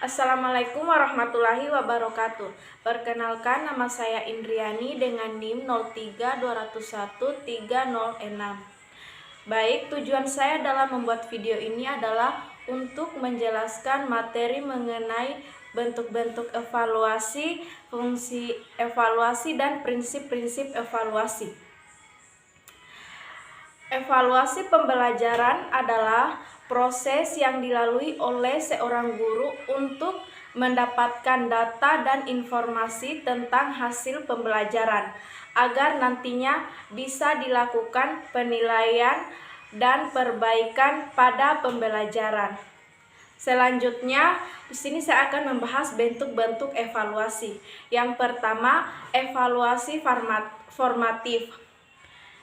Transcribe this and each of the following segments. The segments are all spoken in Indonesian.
Assalamualaikum warahmatullahi wabarakatuh. Perkenalkan, nama saya Indriani dengan NIM 03201306. Baik, tujuan saya dalam membuat video ini adalah untuk menjelaskan materi mengenai bentuk-bentuk evaluasi, fungsi evaluasi, dan prinsip-prinsip evaluasi. Evaluasi pembelajaran adalah proses yang dilalui oleh seorang guru untuk mendapatkan data dan informasi tentang hasil pembelajaran agar nantinya bisa dilakukan penilaian dan perbaikan pada pembelajaran. Selanjutnya, di sini saya akan membahas bentuk-bentuk evaluasi. Yang pertama, evaluasi formatif.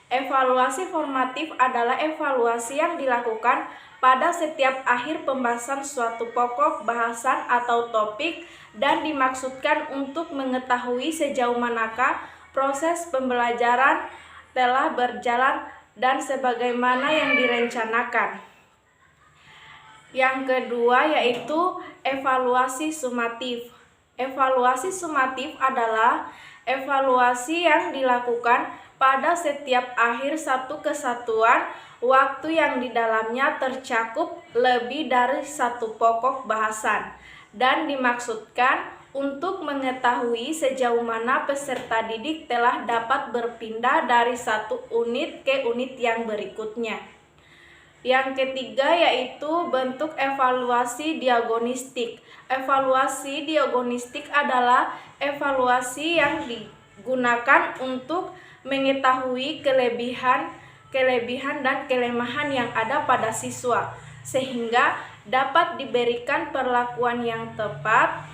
Evaluasi formatif adalah evaluasi yang dilakukan pada setiap akhir pembahasan suatu pokok bahasan atau topik dan dimaksudkan untuk mengetahui sejauh manakah proses pembelajaran telah berjalan dan sebagaimana yang direncanakan. Yang kedua yaitu evaluasi sumatif. Evaluasi sumatif adalah evaluasi yang dilakukan pada setiap akhir satu kesatuan waktu yang di dalamnya tercakup lebih dari satu pokok bahasan dan dimaksudkan untuk mengetahui sejauh mana peserta didik telah dapat berpindah dari satu unit ke unit yang berikutnya. Yang ketiga yaitu bentuk evaluasi diagnostik. Evaluasi diagnostik adalah evaluasi yang digunakan untuk mengetahui kelebihan dan kelemahan yang ada pada siswa sehingga dapat diberikan perlakuan yang tepat.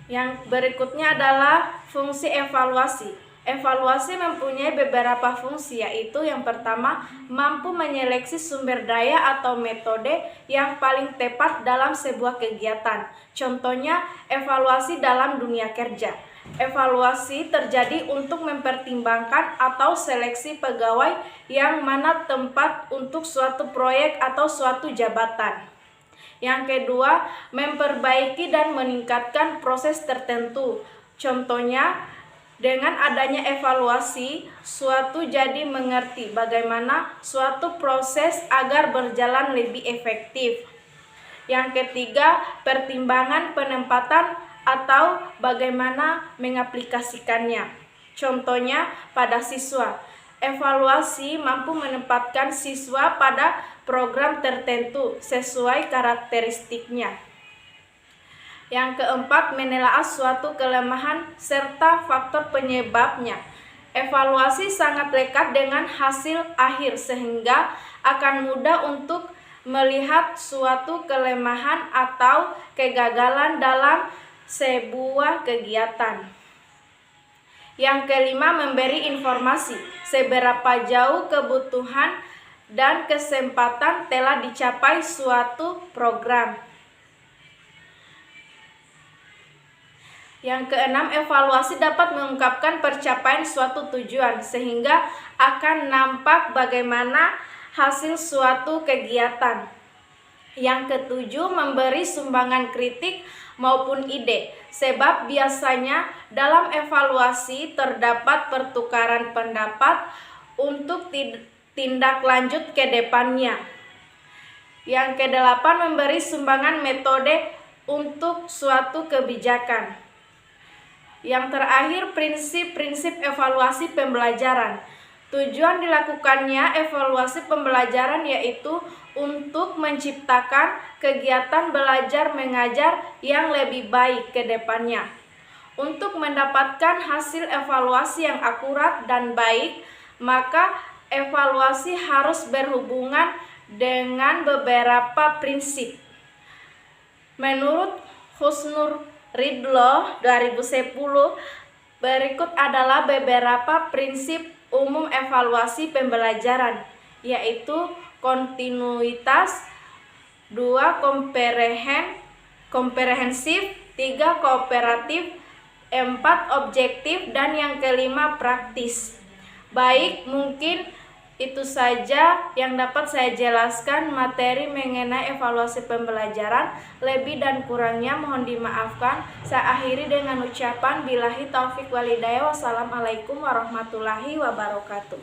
Yang berikutnya adalah fungsi evaluasi. Evaluasi mempunyai beberapa fungsi, yaitu yang pertama, mampu menyeleksi sumber daya atau metode yang paling tepat dalam sebuah kegiatan. Contohnya, evaluasi dalam dunia kerja. Evaluasi terjadi untuk mempertimbangkan atau seleksi pegawai yang mana tempat untuk suatu proyek atau suatu jabatan. Yang kedua, memperbaiki dan meningkatkan proses tertentu. Contohnya, dengan adanya evaluasi, suatu jadi mengerti bagaimana suatu proses agar berjalan lebih efektif. Yang ketiga, pertimbangan penempatan atau bagaimana mengaplikasikannya. Contohnya pada siswa. Evaluasi mampu menempatkan siswa pada program tertentu sesuai karakteristiknya. Yang keempat, menelaah suatu kelemahan serta faktor penyebabnya. Evaluasi sangat lekat dengan hasil akhir sehingga akan mudah untuk melihat suatu kelemahan atau kegagalan dalam sebuah kegiatan. Yang kelima, memberi informasi seberapa jauh kebutuhan dan kesempatan telah dicapai suatu program. Yang keenam, evaluasi dapat mengungkapkan pencapaian suatu tujuan sehingga akan nampak bagaimana hasil suatu kegiatan. Yang ketujuh, memberi sumbangan kritik maupun ide, sebab biasanya dalam evaluasi terdapat pertukaran pendapat untuk tindak lanjut ke depannya. Yang kedelapan, memberi sumbangan metode untuk suatu kebijakan. Yang terakhir, prinsip-prinsip evaluasi pembelajaran. Tujuan dilakukannya evaluasi pembelajaran yaitu untuk menciptakan kegiatan belajar mengajar yang lebih baik ke depannya. Untuk mendapatkan hasil evaluasi yang akurat dan baik, maka evaluasi harus berhubungan dengan beberapa prinsip. Menurut Husnur Ridloh 2010, berikut adalah beberapa prinsip umum evaluasi pembelajaran, yaitu kontinuitas, 2 komprehensif, 3 kooperatif, 4 objektif, dan yang kelima praktis. Baik, mungkin Itu saja yang dapat saya jelaskan materi mengenai evaluasi pembelajaran. Lebih dan kurangnya mohon dimaafkan. Saya akhiri dengan ucapan billahi taufik walhidayah. Wassalamualaikum warahmatullahi wabarakatuh.